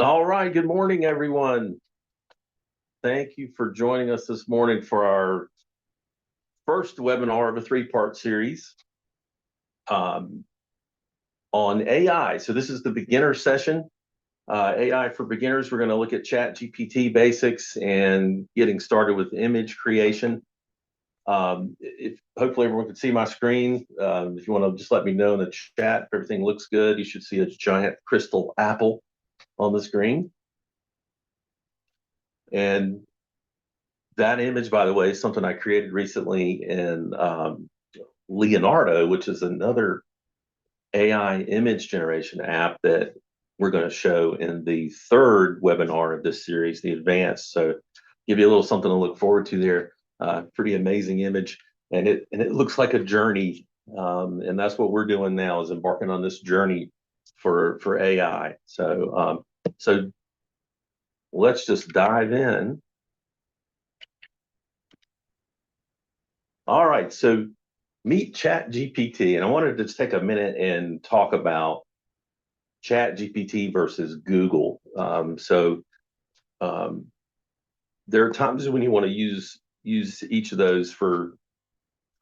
All right, good morning, everyone. Thank you for joining us this morning for our first webinar of a three-part series on AI. So this is the beginner session, AI for beginners. We're going to look at ChatGPT basics and getting started with image creation. If hopefully everyone can see my screen. If you want to just let me know in the chat if everything looks good, you should see a giant crystal apple on the screen. And that image, by the way, is something I created recently in Leonardo, which is another AI image generation app that we're going to show in the third webinar of this series, the advanced. So give you a little something to look forward to there. Pretty amazing image, and it looks like a journey, and that's what we're doing now, is embarking on this journey for AI. So let's just dive in. All right, so meet ChatGPT, and I wanted to just take a minute and talk about ChatGPT versus Google. There are times when you want to use each of those for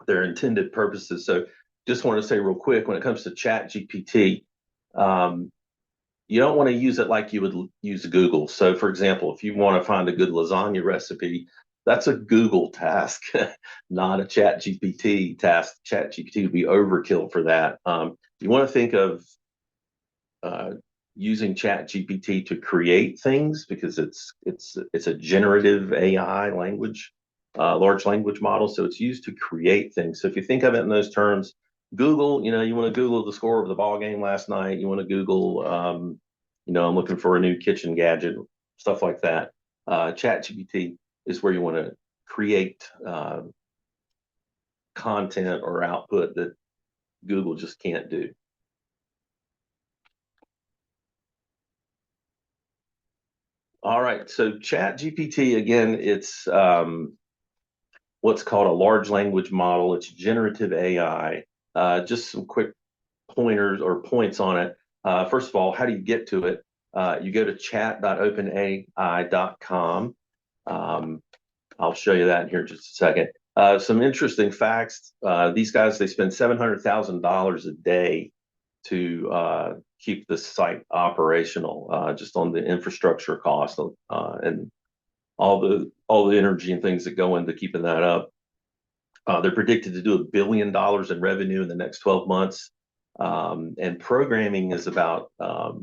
their intended purposes. So just want to say real quick, when it comes to ChatGPT, you don't want to use it like you would use Google. So for example, if you want to find a good lasagna recipe, that's a Google task, not a ChatGPT task. ChatGPT would be overkill for that. You want to think of using ChatGPT to create things, because it's a generative AI language, large language model. So it's used to create things. So if you think of it in those terms, Google, you want to Google the score of the ball game last night. You want to Google, I'm looking for a new kitchen gadget, stuff like that. ChatGPT is where you want to create content or output that Google just can't do. All right, so ChatGPT, again, it's what's called a large language model. It's generative AI. Just some quick pointers or points on it. First of all, how do you get to it? You go to chat.openai.com. I'll show you that here in just a second. Some interesting facts. These guys, they spend $700,000 a day to keep the site operational, just on the infrastructure cost and all the energy and things that go into keeping that up. They're predicted to do $1 billion in revenue in the next 12 months. And programming is about a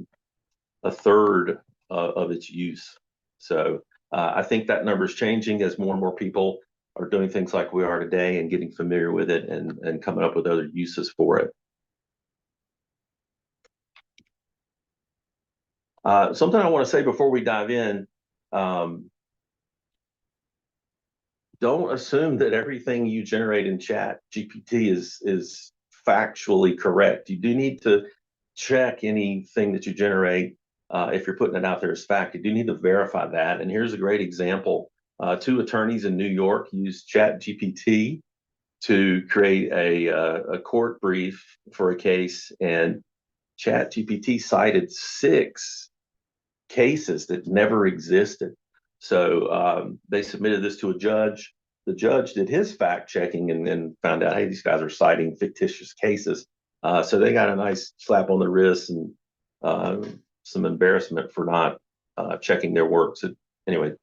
third of its use. So I think that number is changing as more and more people are doing things like we are today and getting familiar with it and coming up with other uses for it. Something I want to say before we dive in, don't assume that everything you generate in ChatGPT is factually correct. You do need to check anything that you generate. If you're putting it out there as fact, you do need to verify that. And here's a great example. Two attorneys in New York used ChatGPT to create a court brief for a case, and ChatGPT cited 6 cases that never existed. So they submitted this to a judge. The judge did his fact checking and then found out, hey, these guys are citing fictitious cases. So they got a nice slap on the wrist and some embarrassment for not checking their work. So anyway,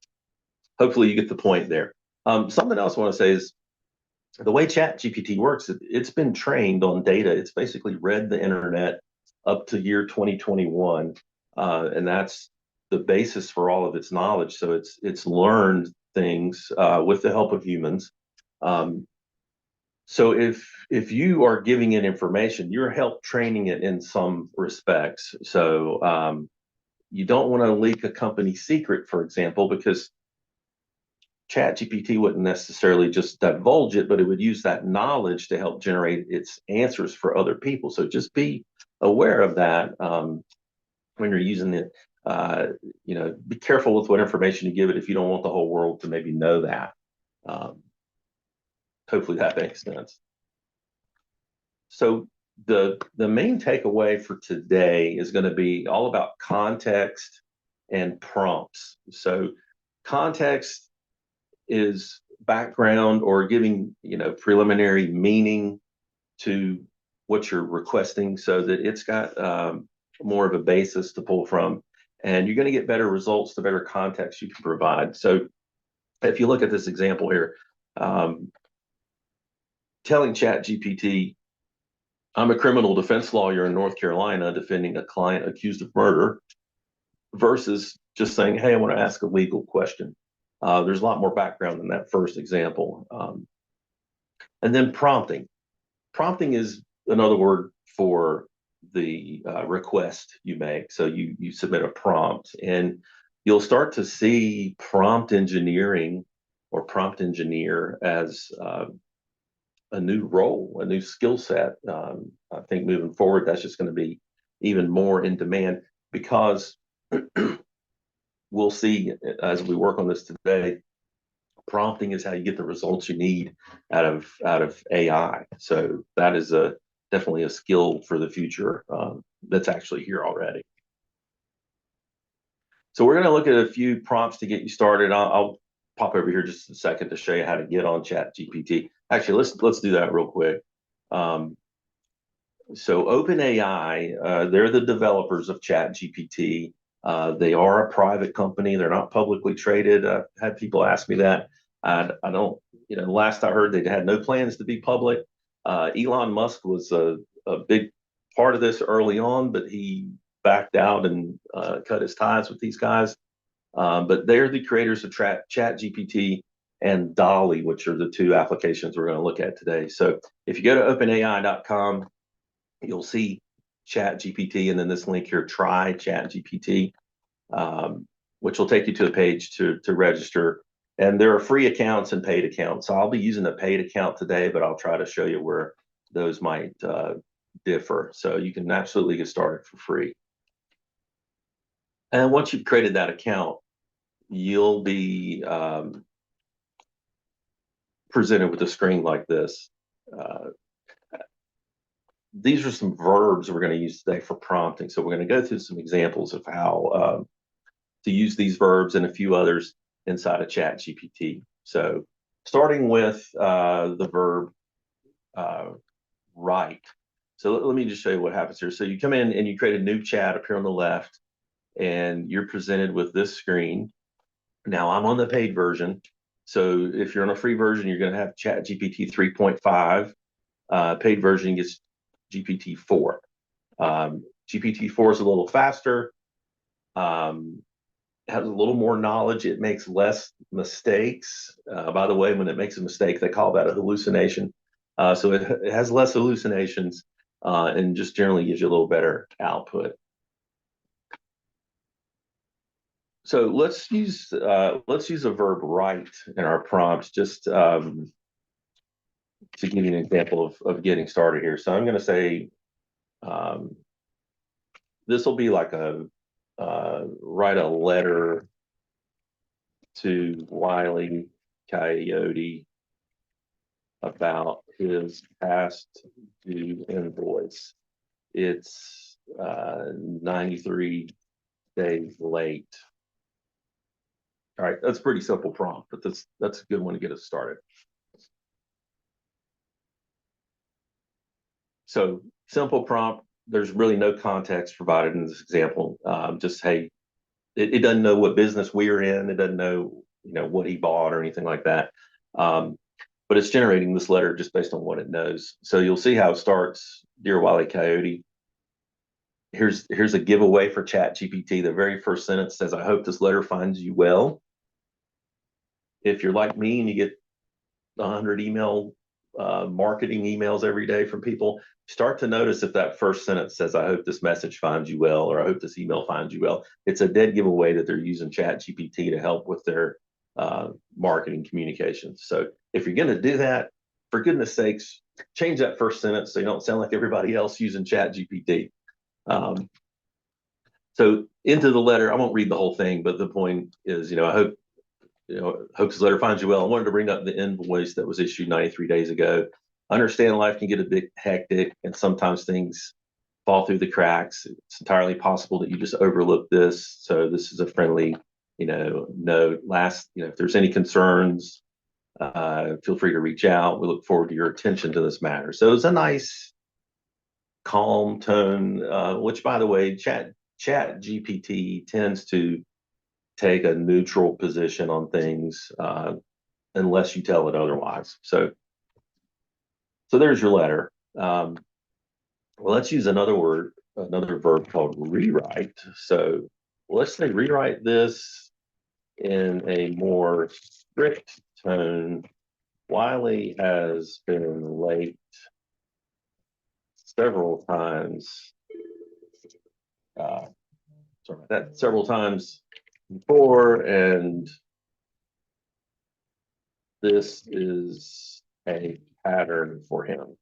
hopefully you get the point there. Something else I want to say is the way ChatGPT works, it's been trained on data. It's basically read the internet up to year 2021. And that's the basis for all of its knowledge. So it's learned things with the help of humans. So if you are giving it information, you're help training it in some respects. So you don't want to leak a company secret, for example, because ChatGPT wouldn't necessarily just divulge it, but it would use that knowledge to help generate its answers for other people. So just be aware of that when you're using it. Be careful with what information you give it if you don't want the whole world to maybe know that. Hopefully that makes sense. So the main takeaway for today is going to be all about context and prompts. So context is background or giving, preliminary meaning to what you're requesting so that it's got more of a basis to pull from. And you're going to get better results the better context you can provide. So if you look at this example here, telling ChatGPT, I'm a criminal defense lawyer in North Carolina defending a client accused of murder, versus just saying, hey, I want to ask a legal question. There's a lot more background than that first example. And then prompting. Prompting is another word for the request you make. So you submit a prompt, and you'll start to see prompt engineering or prompt engineer as a new role, a new skill set. I think moving forward, that's just going to be even more in demand, because we'll see as we work on this today, prompting is how you get the results you need out of AI. So that is definitely a skill for the future that's actually here already. So we're going to look at a few prompts to get you started. I'll pop over here just a second to show you how to get on ChatGPT. Actually, let's do that real quick. So OpenAI, they're the developers of ChatGPT. They are a private company. They're not publicly traded. I've had people ask me that. I don't, last I heard, they had no plans to be public. Elon Musk was a big part of this early on, but he backed out and cut his ties with these guys. But they're the creators of ChatGPT and DALL-E, which are the two applications we're going to look at today. So if you go to openai.com, you'll see ChatGPT, and then this link here, try ChatGPT, which will take you to a page to register. And there are free accounts and paid accounts. So I'll be using a paid account today, but I'll try to show you where those might differ. So you can absolutely get started for free. And once you've created that account, you'll be presented with a screen like this. These are some verbs we're going to use today for prompting. So we're going to go through some examples of how to use these verbs and a few others inside of ChatGPT. So starting with the verb write. So let me just show you what happens here. So you come in and you create a new chat up here on the left, and you're presented with this screen. Now I'm on the paid version. So if you're on a free version, you're going to have ChatGPT 3.5. Paid version gets GPT-4. GPT-4 is a little faster, has a little more knowledge. It makes less mistakes. By the way, when it makes a mistake, they call that a hallucination. So it has less hallucinations and just generally gives you a little better output. So let's use a verb write in our prompt, just to give you an example of getting started here. So I'm going to say this will be like a write a letter to Wile E. Coyote about his past due invoice. It's 93 days late. All right, that's a pretty simple prompt, but that's a good one to get us started. So simple prompt, there's really no context provided in this example. Just, hey, it doesn't know what business we're in. It doesn't know, what he bought or anything like that. But it's generating this letter just based on what it knows. So you'll see how it starts. Dear Wile E. Coyote, here's a giveaway for ChatGPT. The very first sentence says, I hope this letter finds you well. If you're like me and you get 100 marketing emails every day from people, start to notice if that first sentence says, I hope this message finds you well, or I hope this email finds you well. It's a dead giveaway that they're using ChatGPT to help with their marketing communications. So if you're going to do that, for goodness sakes, change that first sentence so you don't sound like everybody else using ChatGPT. So into the letter, I won't read the whole thing, but the point is, I hope this letter finds you well. I wanted to bring up the invoice that was issued 93 days ago. I understand life can get a bit hectic, and sometimes things fall through the cracks. It's entirely possible that you just overlook this. So this is a friendly, note. If there's any concerns, feel free to reach out. We look forward to your attention to this matter. So it's a nice, calm tone, which, by the way, Chat GPT tends to take a neutral position on things, unless you tell it otherwise. So there's your letter. Well, let's use another verb called rewrite. So let's say rewrite this in a more strict tone. Wiley has been late several times. Sorry about that. Several times before, and this is a pattern for him.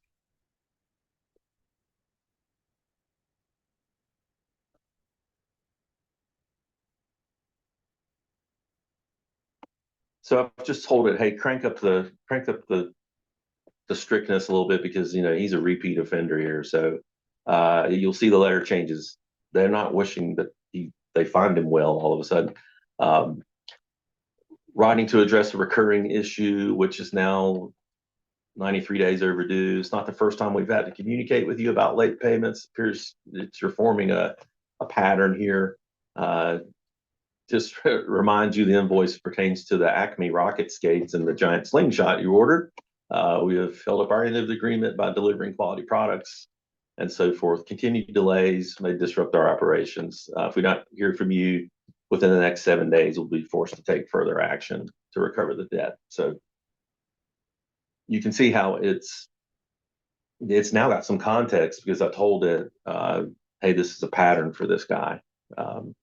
So I've just told it, hey, crank up the strictness a little bit, because he's a repeat offender here. So you'll see the letter changes. They're not wishing that they find him well all of a sudden. Um, Writing to address a recurring issue, which is now 93 days overdue. It's not the first time we've had to communicate with you about late payments. It appears that you're forming a pattern here. Just remind you, the invoice pertains to the Acme rocket skates and the giant slingshot you ordered. We have held up our end of the agreement by delivering quality products and so forth. Continued delays may disrupt our operations. If we don't hear from you within the next 7 days, we'll be forced to take further action to recover the debt. So you can see how it's now got some context, because I told it, hey, this is a pattern for this guy. And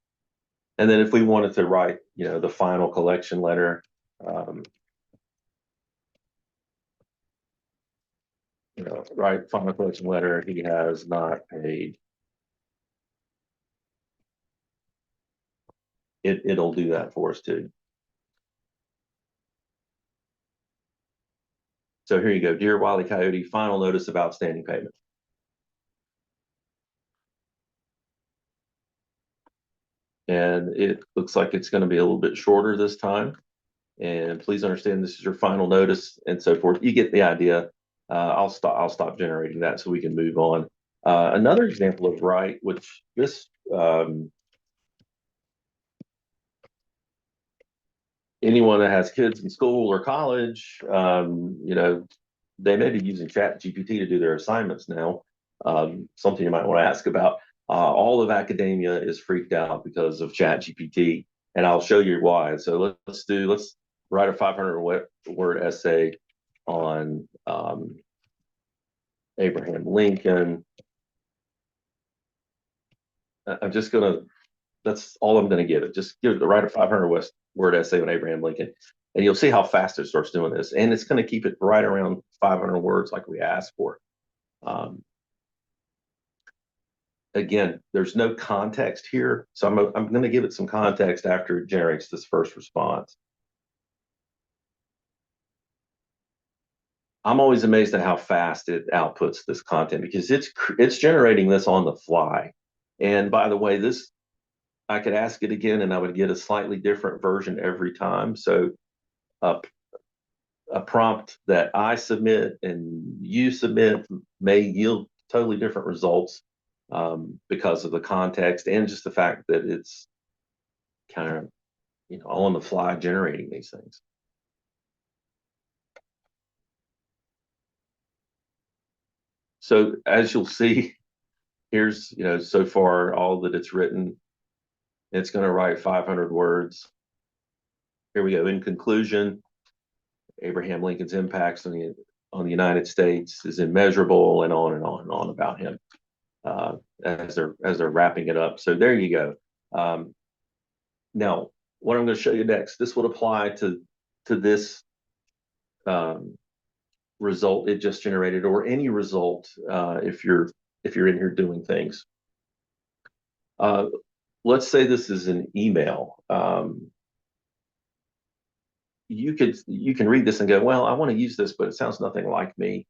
then if we wanted to write, the final collection letter, write final collection letter, he has not paid. It'll do that for us too. So here you go. Dear Wile E. Coyote, final notice of outstanding payment. And it looks like it's going to be a little bit shorter this time. And please understand, this is your final notice and so forth. You get the idea. I'll stop generating that so we can move on. Another example of write, which this anyone that has kids in school or college, they may be using ChatGPT to do their assignments now. Something you might want to ask about. All of academia is freaked out because of ChatGPT, and I'll show you why. So let's write a 500-word essay on Abraham Lincoln. That's all I'm gonna give it. Just write a 500-word essay on Abraham Lincoln, and you'll see how fast it starts doing this. And it's gonna keep it right around 500 words like we asked for. Again, there's no context here, so I'm gonna give it some context after it generates this first response. I'm always amazed at how fast it outputs this content, because it's generating this on the fly. And by the way, I could ask it again and I would get a slightly different version every time. So a prompt that I submit and you submit may yield totally different results, because of the context and just the fact that it's kind of on the fly generating these things. So as you'll see, here's so far all that it's written. It's going to write 500 words. Here we go. In conclusion, Abraham Lincoln's impacts on the United States is immeasurable, and on and on and on about him, as they're wrapping it up. So there you go. Now, what I'm going to show you next, this would apply to this result it just generated, or any result, if you're in here doing things. Let's say this is an email. You can read this and go, well, I want to use this, but it sounds nothing like me.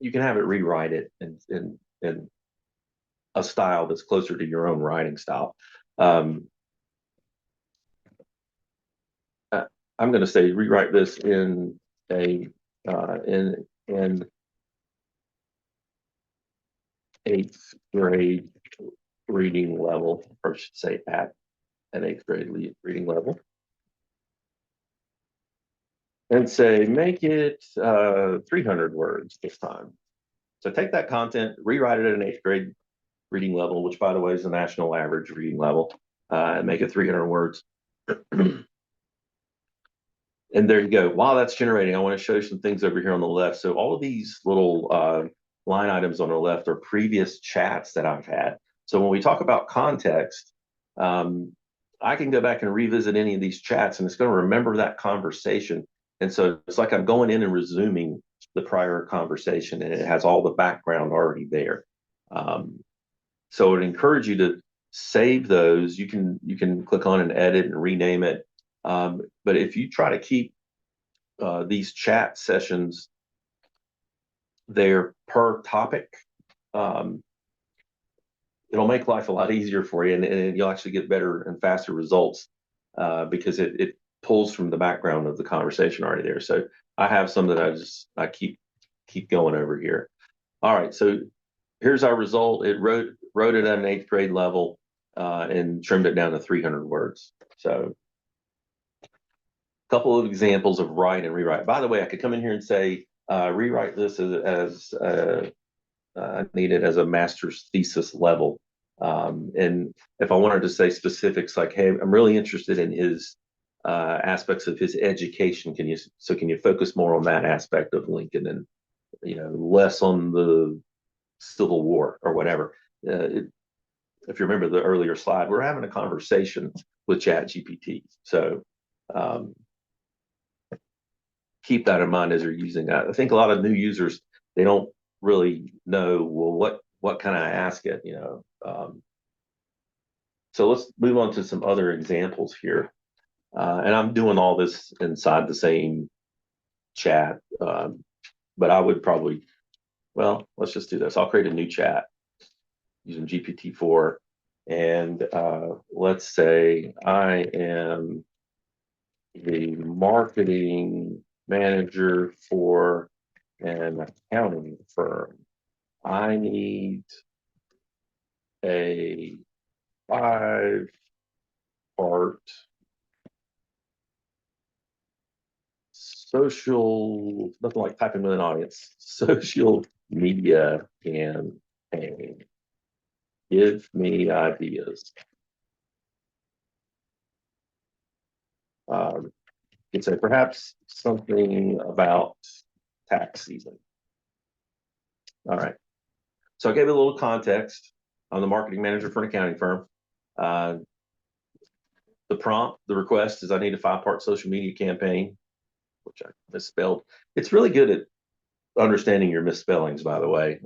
you can have it rewrite it in a style that's closer to your own writing style. Um, uh, I'm going to say rewrite this in a in eighth grade reading level, or I should say at an eighth grade reading level, and say make it 300 words this time. So take that content, rewrite it at an eighth grade reading level, which by the way is the national average reading level, and make it 300 words. And there you go. While that's generating, I want to show you some things over here on the left. So all of these little line items on the left are previous chats that I've had. So when we talk about context, I can go back and revisit any of these chats and it's going to remember that conversation. And so it's like I'm going in and resuming the prior conversation and it has all the background already there. So I would encourage you to save those. You can click on and edit and rename it. But if you try to keep these chat sessions there per topic, it'll make life a lot easier for you, and you'll actually get better and faster results because it pulls from the background of the conversation already there. So I have some that I keep going over here. All right, so here's our result. It wrote it at an eighth grade level and trimmed it down to 300 words. So a couple of examples of write and rewrite. By the way, I could come in here and say, rewrite this as I need it as a master's thesis level. And if I wanted to say specifics like, hey, I'm really interested in his aspects of his education. Can you focus more on that aspect of Lincoln and less on the Civil War or whatever? If you remember the earlier slide, we're having a conversation with ChatGPT. So keep that in mind as you're using that. I think a lot of new users, they don't really know, well, what can I ask it, so let's move on to some other examples here. And I'm doing all this inside the same chat, but I would probably, well, let's just do this. I'll create a new chat using GPT-4. And let's say I am the marketing manager for an accounting firm. I need a 5-part social, nothing like typing with an audience, social media campaign. Give me ideas. You could say perhaps something about tax season. All right. So I gave it a little context. I'm the marketing manager for an accounting firm. The prompt, the request is I need a 5-part social media campaign, which I misspelled. It's really good at understanding your misspellings, by the way.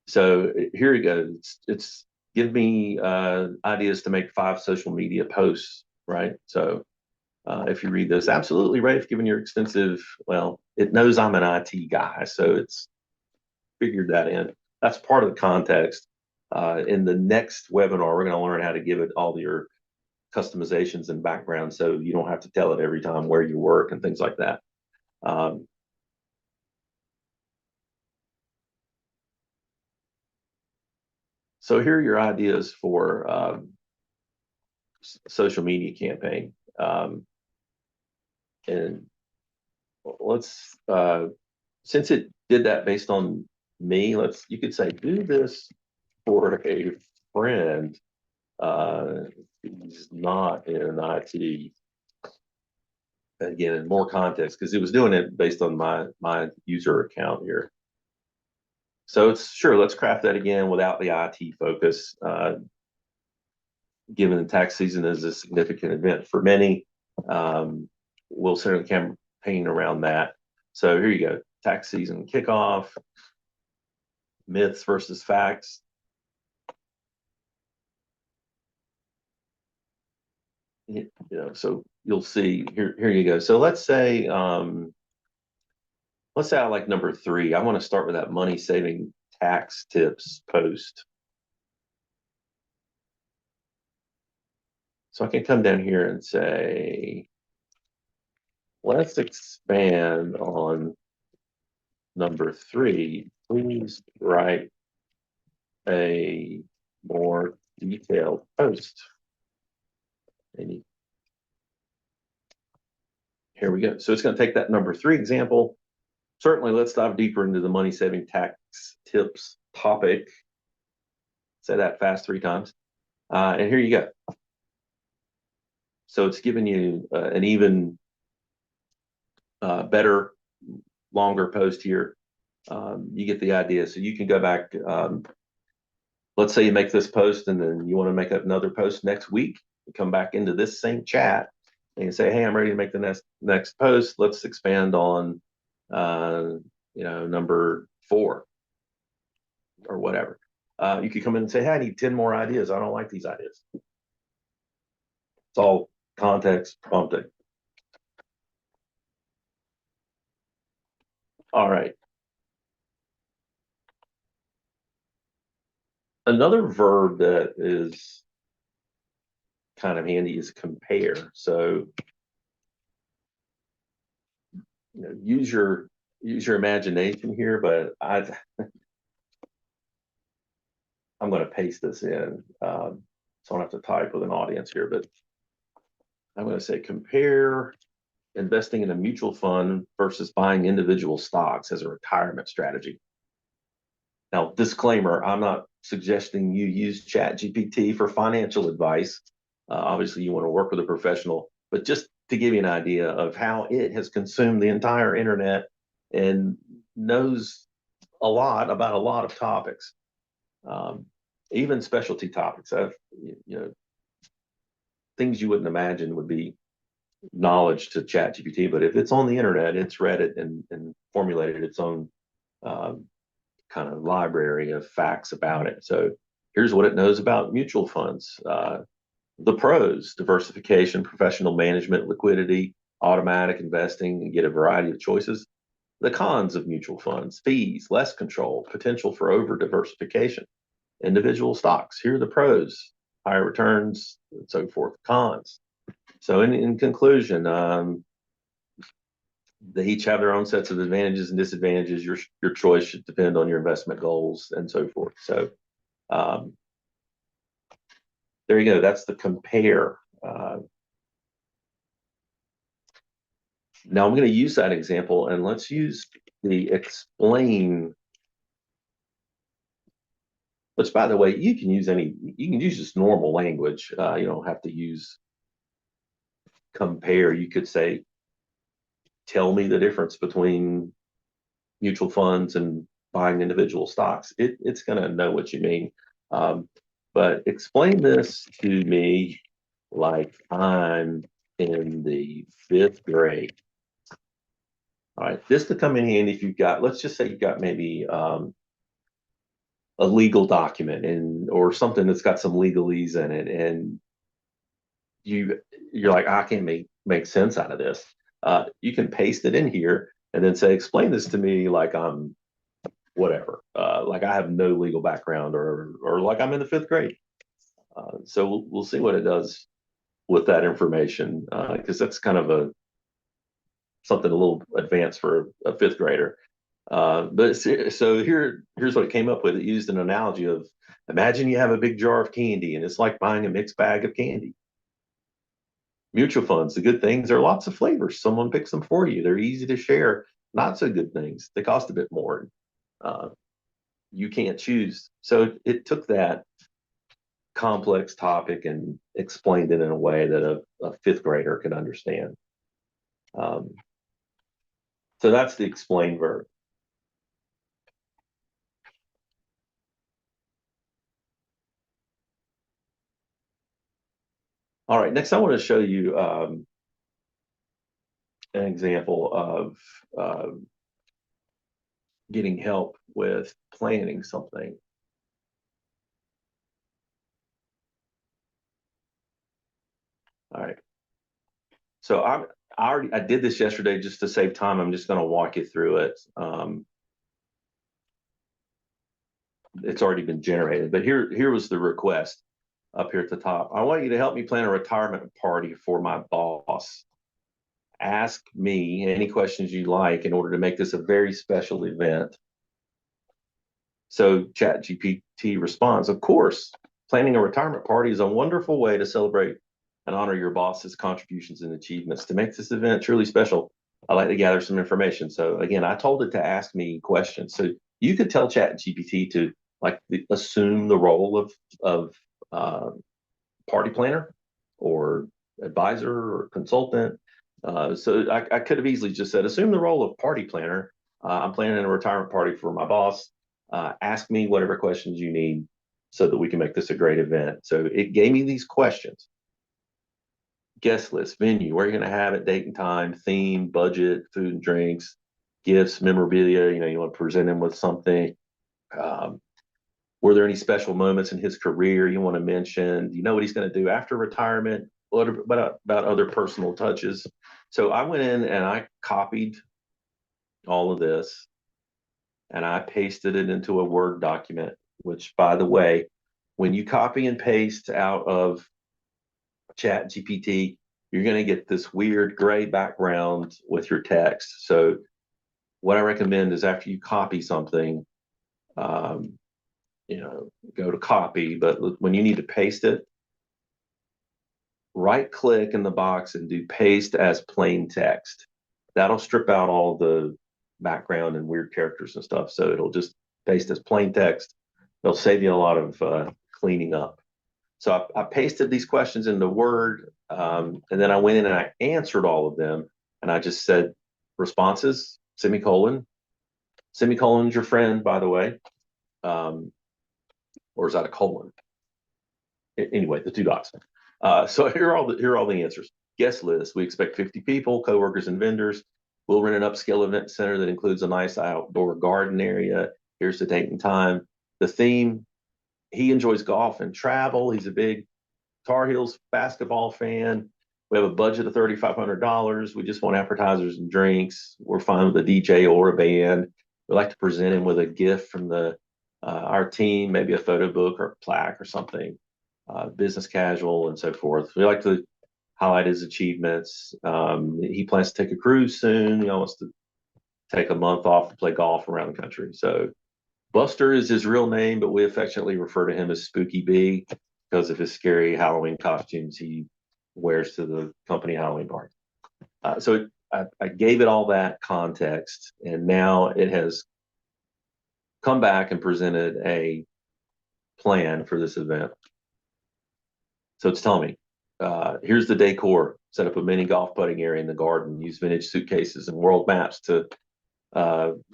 So here you go. It's give me ideas to make 5 social media posts, right? So if you read this, absolutely, Rafe, given your extensive, well, it knows I'm an IT guy, so it's figured that in. That's part of the context. In the next webinar, we're going to learn how to give it all your customizations and background so you don't have to tell it every time where you work and things like that. So here are your ideas for social media campaign. And let's, since it did that based on me, you could say, do this for a friend. He's not in IT. Again, in more context, because it was doing it based on my user account here. So it's sure, let's craft that again without the IT focus. Given the tax season is a significant event for many, we'll center the campaign around that. So here you go, tax season kickoff, myths versus facts. So you'll see here you go. So let's say let's say I like number 3. I want to start with that money saving tax tips post. So I can come down here and say, let's expand on number 3. Please write a more detailed post. And here we go. So it's going to take that number 3 example. Certainly, let's dive deeper into the money saving tax tips topic. Say that fast 3 times. And here you go. So it's giving you an even better, longer post here. You get the idea. So you can go back. Let's say you make this post and then you want to make another post next week. You come back into this same chat and you say, hey, I'm ready to make the next post. Let's expand on, number 4 or whatever. You could come in and say, hey, I need 10 more ideas. I don't like these ideas. It's all context prompting. All right. Another verb that is kind of handy is compare. So, use your imagination here, but I'm going to paste this in, so I don't have to type with an audience here. But I'm going to say compare investing in a mutual fund versus buying individual stocks as a retirement strategy. Now, disclaimer, I'm not suggesting you use ChatGPT for financial advice. Obviously, you want to work with a professional, but just to give you an idea of how it has consumed the entire internet and knows a lot about a lot of topics, even specialty topics. Things you wouldn't imagine would be knowledge to ChatGPT, but if it's on the internet, it's read it and formulated its own kind of library of facts about it. So here's what it knows about mutual funds. The pros: diversification, professional management, liquidity, automatic investing, and get a variety of choices. The cons of mutual funds: fees, less control, potential for over diversification, individual stocks. Here are the pros: higher returns, and so forth. Cons. So in conclusion, they each have their own sets of advantages and disadvantages. Your choice should depend on your investment goals and so forth. So there you go. That's the compare. Now I'm going to use that example, and let's use the explain. Which, by the way, you can use just normal language. You don't have to use compare. You could say, tell me the difference between mutual funds and buying individual stocks. It's going to know what you mean. But explain this to me like I'm in the 5th grade. All right, this could come in handy if you've got, let's just say you've got maybe a legal document or something that's got some legalese in it, and you're like, I can't make sense out of this. You can paste it in here and then say, explain this to me like I'm whatever, like I have no legal background, or like I'm in the 5th grade. So we'll see what it does with that information, because that's kind of something a little advanced for a 5th grader. But so here's what it came up with. It used an analogy of, imagine you have a big jar of candy and it's like buying a mixed bag of candy. Mutual funds, the good things are lots of flavors. Someone picks them for you. They're easy to share. Not so good things, they cost a bit more. You can't choose. So it took that complex topic and explained it in a way that a 5th grader could understand. So that's the explain verb. All right, next I want to show you an example of getting help with planning something. All right. So I did this yesterday just to save time. I'm just going to walk you through it. It's already been generated, but here was the request up here at the top. I want you to help me plan a retirement party for my boss. Ask me any questions you like in order to make this a very special event. So ChatGPT responds, of course, planning a retirement party is a wonderful way to celebrate and honor your boss's contributions and achievements. To make this event truly special, I'd like to gather some information. So again, I told it to ask me questions. So you could tell ChatGPT to like assume the role of uh, party planner or advisor or consultant. So I could have easily just said, assume the role of party planner. I'm planning a retirement party for my boss. Ask me whatever questions you need so that we can make this a great event. So it gave me these questions: guest list, venue, where you're going to have it, date and time, theme, budget, food and drinks, gifts, memorabilia. You want to present him with something. Um, were there any special moments in his career you want to mention? Do you know what he's going to do after retirement? What about other personal touches? So I went in and I copied all of this and I pasted it into a Word document, which, by the way, when you copy and paste out of Chat GPT, you're going to get this weird gray background with your text. So what I recommend is after you copy something, um, go to copy, but when you need to paste it, right click in the box and do paste as plain text. That'll strip out all the background and weird characters and stuff. So it'll just paste as plain text. It'll save you a lot of cleaning up. So I pasted these questions into Word, and then I went in and I answered all of them. And I just said responses, semicolon. Semicolon's your friend, by the way. Or is that a colon? Anyway, the two dots. So here are all the answers. Guest list: we expect 50 people, coworkers and vendors. We'll rent an upscale event center that includes a nice outdoor garden area. Here's the date and time. The theme: he enjoys golf and travel. He's a big Tar Heels basketball fan. We have a budget of $3,500. We just want appetizers and drinks. We're fine with a DJ or a band. We like to present him with a gift from our team, maybe a photo book or a plaque or something. Business casual and so forth. We like to highlight his achievements. He plans to take a cruise soon. He wants to take a month off to play golf around the country. So Buster is his real name, but we affectionately refer to him as Spooky B because of his scary Halloween costumes he wears to the company Halloween party. So I gave it all that context, and now it has come back and presented a plan for this event. So it's telling me, here's the decor: set up a mini golf putting area in the garden, use vintage suitcases and world maps to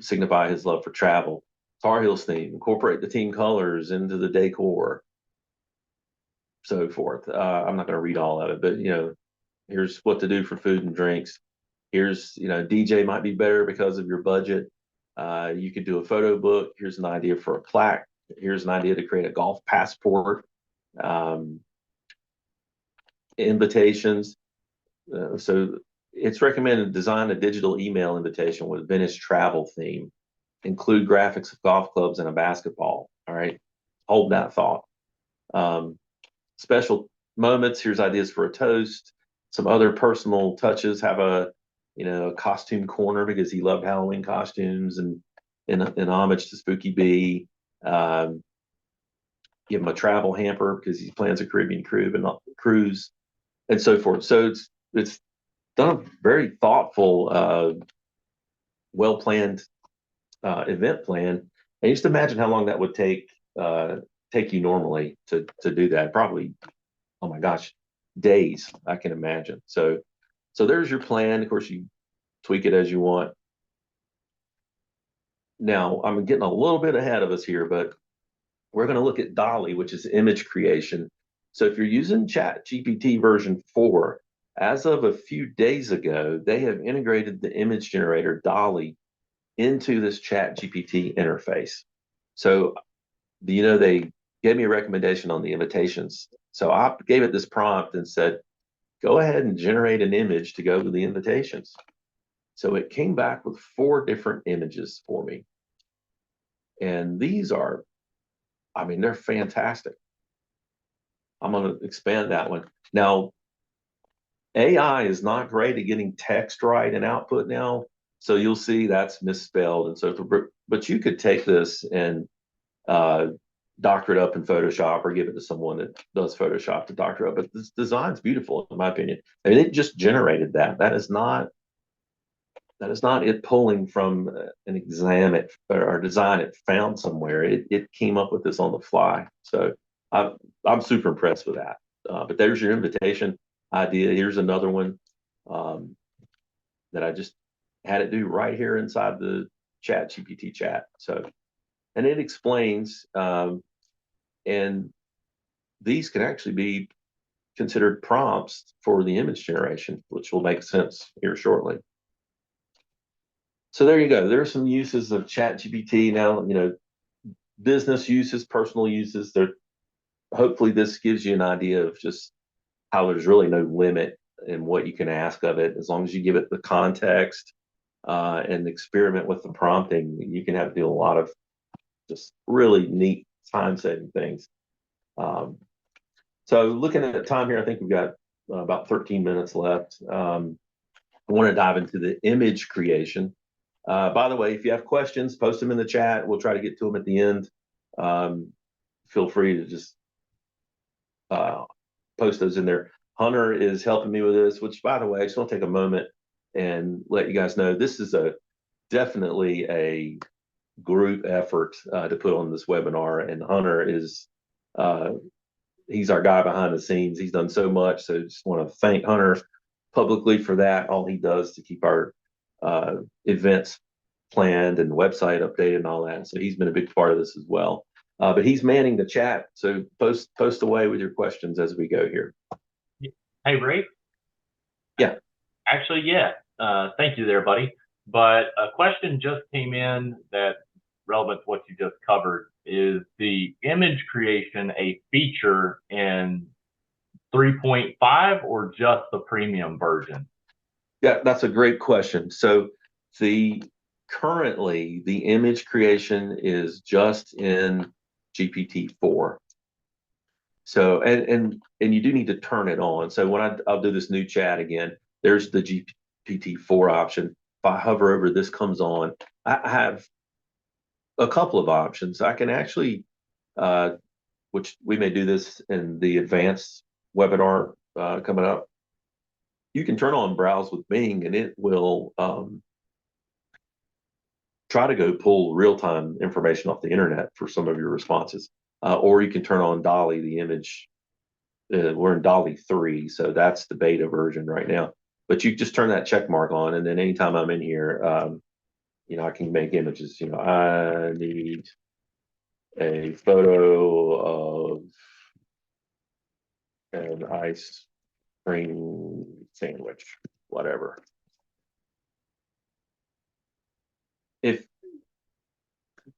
signify his love for travel. Tar Heels theme, incorporate the team colors into the decor, so forth. I'm not going to read all of it, but here's what to do for food and drinks. Here's, DJ might be better because of your budget. You could do a photo book. Here's an idea for a plaque. Here's an idea to create a golf passport. Invitations. So it's recommended to design a digital email invitation with vintage travel theme. Include graphics of golf clubs and a basketball. All right. Hold that thought. Special moments. Here's ideas for a toast. Some other personal touches. Have a costume corner because he loved Halloween costumes, and in homage to Spooky B. Give him a travel hamper because he plans a Caribbean cruise and so forth. So it's done a very thoughtful, well planned event plan. And just imagine how long that would take you normally to do that. Probably, oh my gosh, days, I can imagine. So there's your plan. Of course, you tweak it as you want. Now, I'm getting a little bit ahead of us here, but we're going to look at DALL-E, which is image creation. So if you're using Chat GPT version 4, as of a few days ago, they have integrated the image generator DALL-E into this Chat GPT interface. So, they gave me a recommendation on the invitations. So I gave it this prompt and said, go ahead and generate an image to go with the invitations. So it came back with 4 different images for me. And these are, I mean, they're fantastic. I'm going to expand that one. Now, AI is not great at getting text right and output now. So you'll see that's misspelled and so forth. But you could take this and uh, doctor it up in Photoshop or give it to someone that does Photoshop to doctor up. But this design's beautiful, in my opinion. I mean, it just generated that. That is not it pulling from an exam or design it found somewhere. It came up with this on the fly. So I'm super impressed with that. But there's your invitation idea. Here's another one um, that I just had it do right here inside the ChatGPT chat. So, and it explains, and these can actually be considered prompts for the image generation, which will make sense here shortly. So there you go. There are some uses of ChatGPT now. Business uses, personal uses. There, hopefully, this gives you an idea of just how there's really no limit in what you can ask of it, as long as you give it the context and experiment with the prompting. You can do a lot of just really neat time-saving things. So looking at the time here, I think we've got about 13 minutes left. I want to dive into the image creation. By the way, if you have questions, post them in the chat. We'll try to get to them at the end. Feel free to just post those in there. Hunter is helping me with this, which, by the way, I just want to take a moment and let you guys know this is definitely a group effort to put on this webinar. And Hunter is he's our guy behind the scenes. He's done so much. So just want to thank Hunter publicly for that. All he does to keep our events planned and the website updated and all that. So he's been a big part of this as well. But he's manning the chat. So post away with your questions as we go here. Hey, Ray. Yeah. Actually, yeah. Thank you there, buddy. But a question just came in that relevant to what you just covered. Is the image creation a feature in 3.5 or just the premium version? Yeah, that's a great question. So currently the image creation is just in GPT-4. So and you do need to turn it on. So when I'll do this new chat again, there's the GPT-4 option. If I hover over, this comes on. I have a couple of options. I can actually, which we may do this in the advanced webinar coming up. You can turn on browse with Bing and it will try to go pull real-time information off the internet for some of your responses. Or you can turn on DALL-E, the image. We're in DALL-E 3, so that's the beta version right now. But you just turn that check mark on, and then anytime I'm in here, I can make images. I need a photo of an ice cream sandwich, whatever. If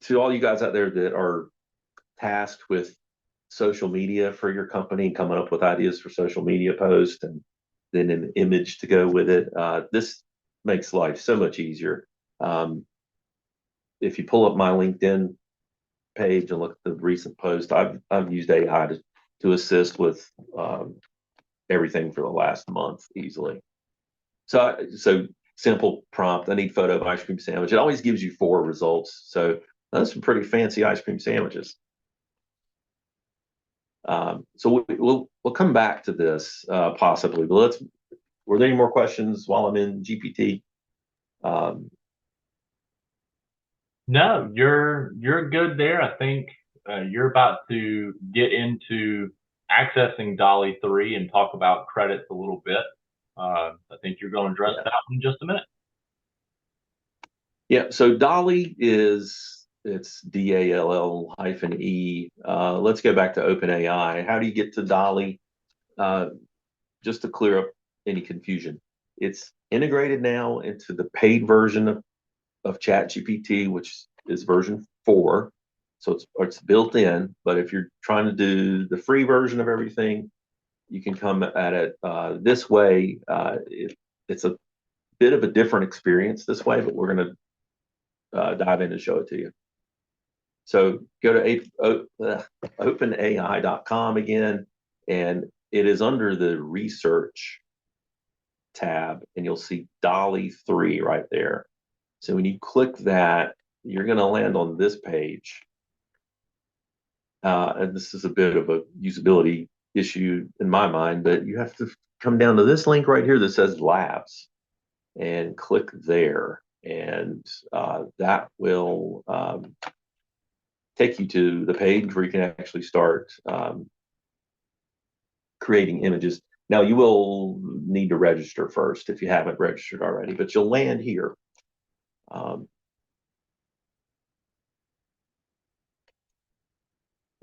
to all you guys out there that are tasked with social media for your company, coming up with ideas for social media posts and then an image to go with it, this makes life so much easier. If you pull up my LinkedIn page and look at the recent post, I've used AI to assist with everything for the last month easily. So simple prompt. I need photo of ice cream sandwich. It always gives you 4 results. So those some pretty fancy ice cream sandwiches. So we'll come back to this possibly, but were there any more questions while I'm in GPT? No, you're good there. I think you're about to get into accessing DALL-E 3 and talk about credits a little bit. I think you're going to address that in just a minute. Yeah, so DALL-E it's DALL-E. Let's go back to OpenAI. How do you get to DALL-E? Just to clear up any confusion, it's integrated now into the paid version of ChatGPT, which is version 4. So it's built in. But if you're trying to do the free version of everything, you can come at it this way. It's a bit of a different experience this way, but we're going to dive in and show it to you. So go to openai.com again, and it is under the research tab, and you'll see DALL-E 3 right there. So when you click that, you're going to land on this page. And this is a bit of a usability issue in my mind, but you have to come down to this link right here that says Labs and click there. And that will take you to the page where you can actually start creating images. Now, you will need to register first if you haven't registered already, but you'll land here.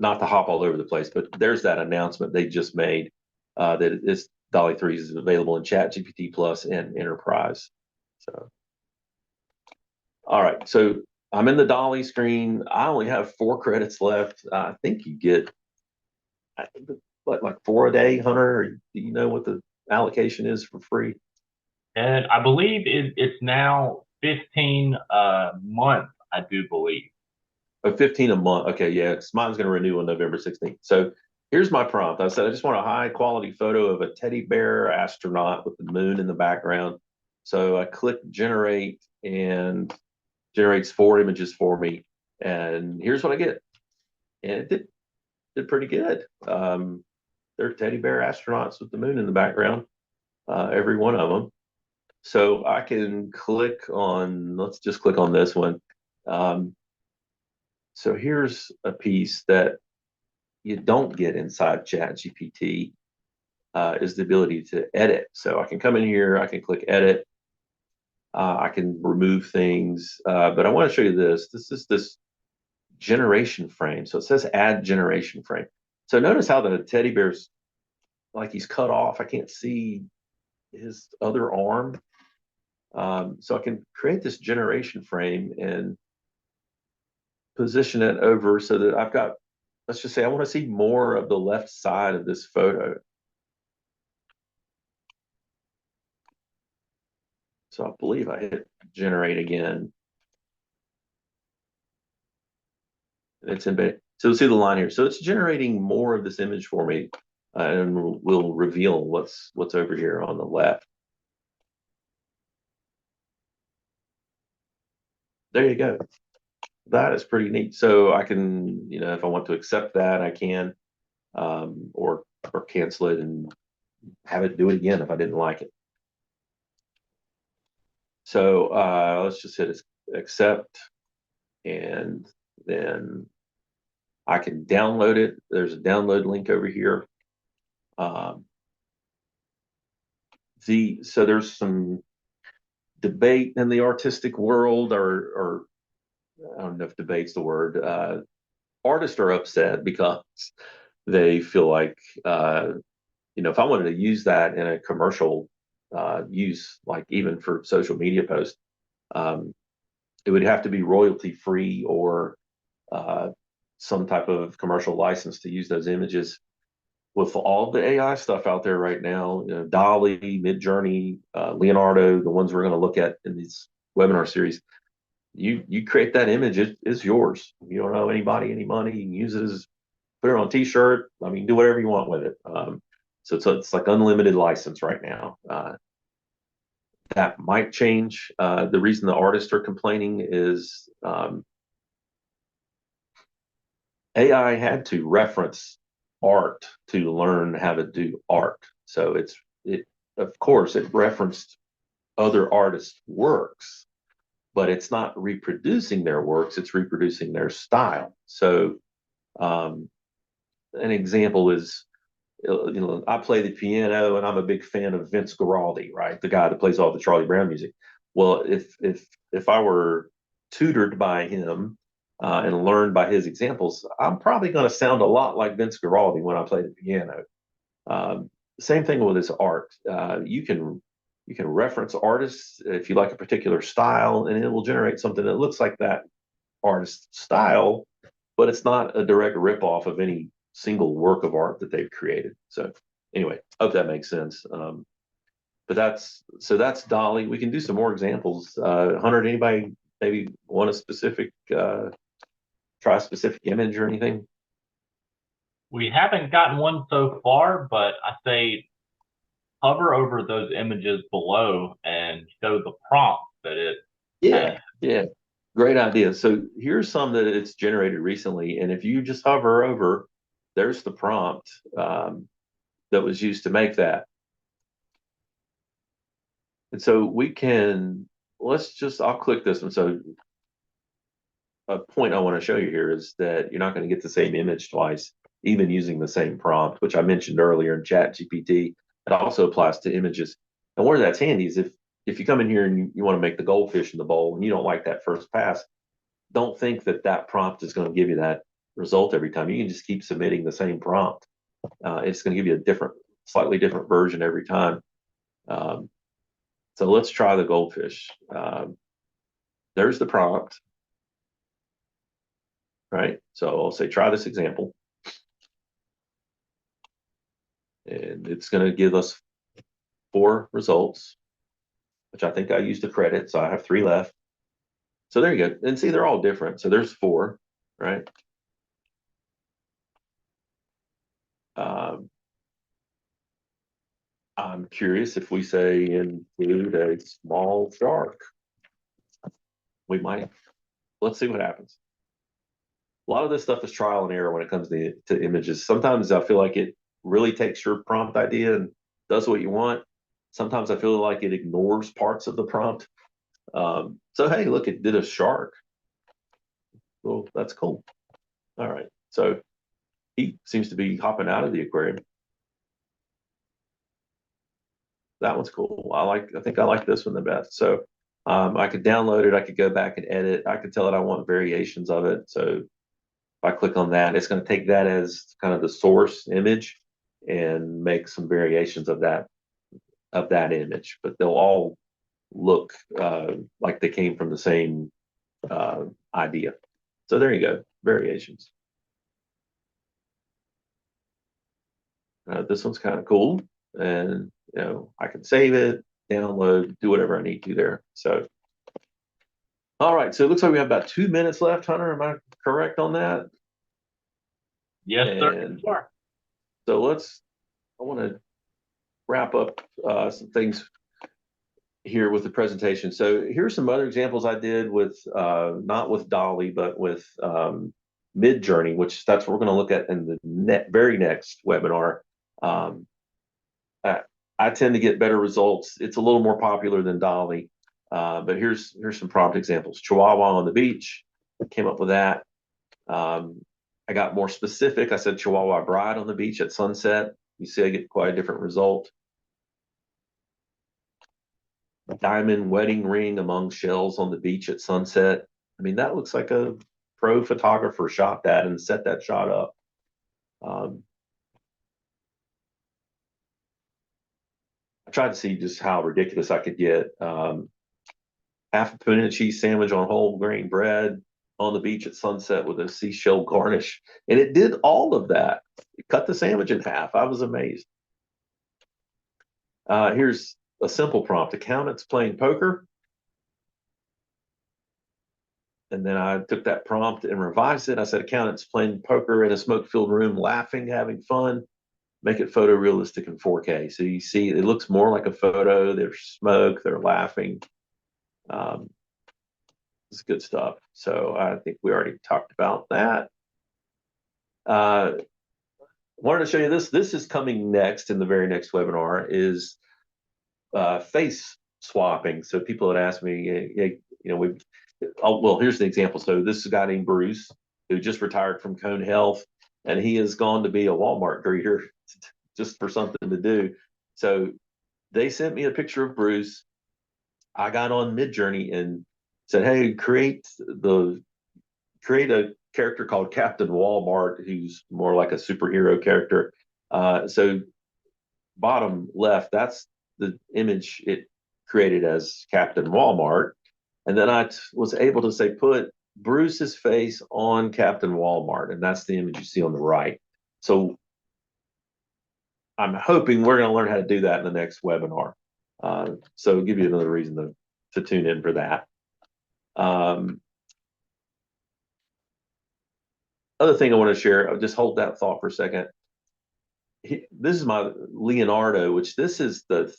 Not to hop all over the place, but there's that announcement they just made that this DALL-E 3 is available in ChatGPT Plus and Enterprise. So, all right, so I'm in the DALL-E screen. I only have 4 credits left. I think you get like 4 a day, Hunter. Or do you know what the allocation is for free? And I believe it's now 15 a month, I do believe. Oh, 15 a month. Okay, yeah, mine's going to renew on November 16th. So here's my prompt. I said, I just want a high quality photo of a teddy bear astronaut with the moon in the background. So I click generate and generates 4 images for me. And here's what I get. And it did pretty good. They're teddy bear astronauts with the moon in the background, every one of them. So I can click on, let's just click on this one. So here's a piece that you don't get inside ChatGPT, is the ability to edit. So I can come in here, I can click edit, I can remove things, but I want to show you this. This is this generation frame. So it says add generation frame. So notice how the teddy bear's like he's cut off. I can't see his other arm. So I can create this generation frame and position it over so that I've got, let's just say I want to see more of the left side of this photo. So I believe I hit generate again. It's embedded. So see the line here. So it's generating more of this image for me, and will reveal what's over here on the left. There you go. That is pretty neat. So I can, if I want to accept that, I can, or cancel it and have it do it again if I didn't like it. So let's just hit accept, and then I can download it. There's a download link over here. So there's some debate in the artistic world, or I don't know if debate's the word. Artists are upset because they feel like, if I wanted to use that in a commercial use, like even for social media posts, it would have to be royalty free or some type of commercial license to use those images. With all the AI stuff out there right now, DALL-E, Midjourney, Leonardo, the ones we're going to look at in this webinar series, you create that image, it's yours. You don't owe anybody any money. You can use it as, put it on a t-shirt. I mean, do whatever you want with it. So it's like unlimited license right now. That might change. The reason the artists are complaining is AI had to reference art to learn how to do art. So it of course it referenced other artists' works, but it's not reproducing their works, it's reproducing their style. So an example is, I play the piano and I'm a big fan of Vince Guaraldi, right? The guy that plays all the Charlie Brown music. Well, if I were tutored by him and learned by his examples, I'm probably going to sound a lot like Vince Guaraldi when I play the piano. Same thing with his art. You can reference artists if you like a particular style, and it will generate something that looks like that artist's style, but it's not a direct ripoff of any single work of art that they've created. So anyway, hope that makes sense. But that's DALL-E. We can do some more examples. Hunter, anybody maybe want a specific try a specific image or anything? We haven't gotten one so far, but I say hover over those images below and show the prompt that it has. Yeah, great idea. So here's some that it's generated recently, and if you just hover over, there's the prompt that was used to make that. And so we can, I'll click this one. So a point I want to show you here is that you're not going to get the same image twice, even using the same prompt, which I mentioned earlier in ChatGPT. It also applies to images. And where that's handy is if you come in here and you want to make the goldfish in the bowl and you don't like that first pass, don't think that that prompt is going to give you that result every time. You can just keep submitting the same prompt. It's going to give you a slightly different version every time. So let's try the goldfish. There's the prompt, right? So I'll say, try this example. And it's going to give us 4 results, which I think I used a credit. So I have 3 left. So there you go. And see, they're all different. So there's 4, right? I'm curious if we say include a small shark. We might. Let's see what happens. A lot of this stuff is trial and error when it comes to images. Sometimes I feel like it really takes your prompt idea and does what you want. Sometimes I feel like it ignores parts of the prompt. So hey, look, it did a shark. Well, that's cool. All right. So he seems to be hopping out of the aquarium. That one's cool. I think I like this one the best. So I could download it. I could go back and edit. I could tell it I want variations of it. So if I click on that, it's going to take that as kind of the source image and make some variations of that image. But they'll all look like they came from the same idea. So there you go, variations. This one's kind of cool, and I can save it, download, do whatever I need to there. So, all right. So it looks like we have about 2 minutes left, Hunter. Am I correct on that? Yes, sir. And so I want to wrap up some things here with the presentation. So here's some other examples I did with not with DALL-E, but with Midjourney, which that's what we're going to look at in the very next webinar. I tend to get better results. It's a little more popular than DALL-E, but here's some prompt examples. Chihuahua on the beach, came up with that. I got more specific. I said Chihuahua bride on the beach at sunset. You see I get quite a different result. Diamond wedding ring among shells on the beach at sunset. I mean, that looks like a pro photographer shot that and set that shot up. I tried to see just how ridiculous I could get. Half a tuna and cheese sandwich on whole grain bread on the beach at sunset with a seashell garnish. And it did all of that. It cut the sandwich in half. I was amazed. Here's a simple prompt. Accountants playing poker. And then I took that prompt and revised it. I said, accountants playing poker in a smoke-filled room, laughing, having fun. Make it photorealistic in 4K. So you see, it looks more like a photo. There's smoke. They're laughing. It's good stuff. So I think we already talked about that. Wanted to show you this. This is coming next in the very next webinar is face swapping. So people had asked me, well, here's the example. So this is a guy named Bruce who just retired from Cone Health, and he has gone to be a Walmart greeter just for something to do. So they sent me a picture of Bruce. I got on Midjourney and said, hey, create a character called Captain Walmart, who's more like a superhero character. So bottom left, that's the image it created as Captain Walmart. And then I was able to say, put Bruce's face on Captain Walmart. And that's the image you see on the right. So I'm hoping we're going to learn how to do that in the next webinar. So it'll give you another reason to tune in for that. Other thing I want to share, I'll just hold that thought for a second. This is my Leonardo, which this is the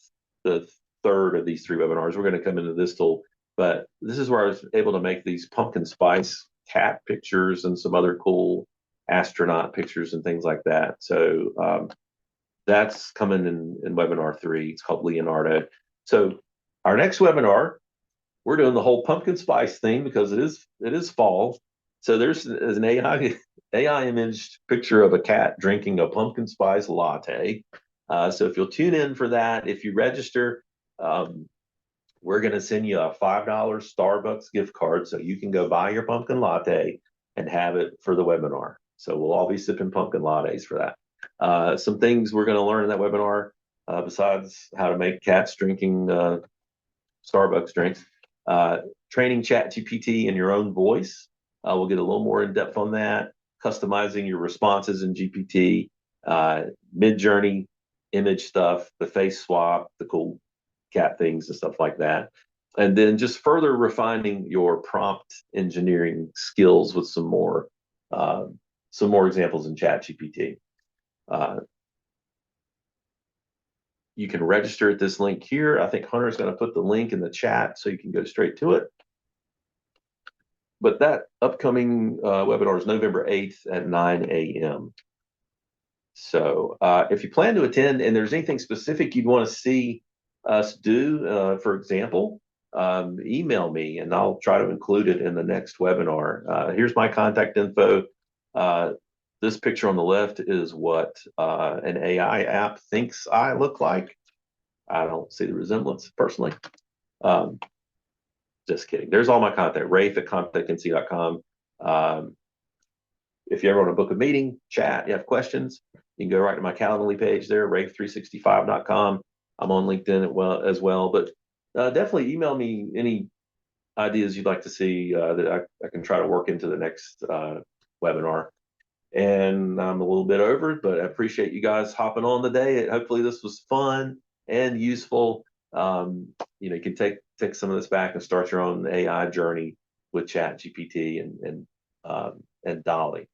third of these 3 webinars. We're going to come into this tool, but this is where I was able to make these pumpkin spice cat pictures and some other cool astronaut pictures and things like that. So that's coming in webinar 3. It's called Leonardo. So our next webinar, we're doing the whole pumpkin spice thing because it is fall. So there's an AI imaged picture of a cat drinking a pumpkin spice latte. So if you'll tune in for that, if you register, we're going to send you a $5 Starbucks gift card so you can go buy your pumpkin latte and have it for the webinar. So we'll all be sipping pumpkin lattes for that. Some things we're going to learn in that webinar, besides how to make cats drinking Starbucks drinks, training ChatGPT in your own voice. We'll get a little more in depth on that. Customizing your responses in GPT, mid-journey image stuff, the face swap, the cool cat things and stuff like that. And then just further refining your prompt engineering skills with some more examples in ChatGPT. You can register at this link here. I think Hunter's going to put the link in the chat so you can go straight to it. But that upcoming webinar is November 8th at 9 a.m. So if you plan to attend and there's anything specific you'd want to see us do, for example, email me and I'll try to include it in the next webinar. Here's my contact info. This picture on the left is what an AI app thinks I look like. I don't see the resemblance personally. Just kidding. There's all my contact. Rafe at ComTech.com. If you ever want to book a meeting, chat, you have questions, you can go right to my Calendly page there, Rafe365.com. I'm on LinkedIn as well. But definitely email me any ideas you'd like to see that I can try to work into the next webinar. And I'm a little bit over it, but I appreciate you guys hopping on today. Hopefully this was fun and useful. You can take some of this back and start your own AI journey with ChatGPT and DALL-E.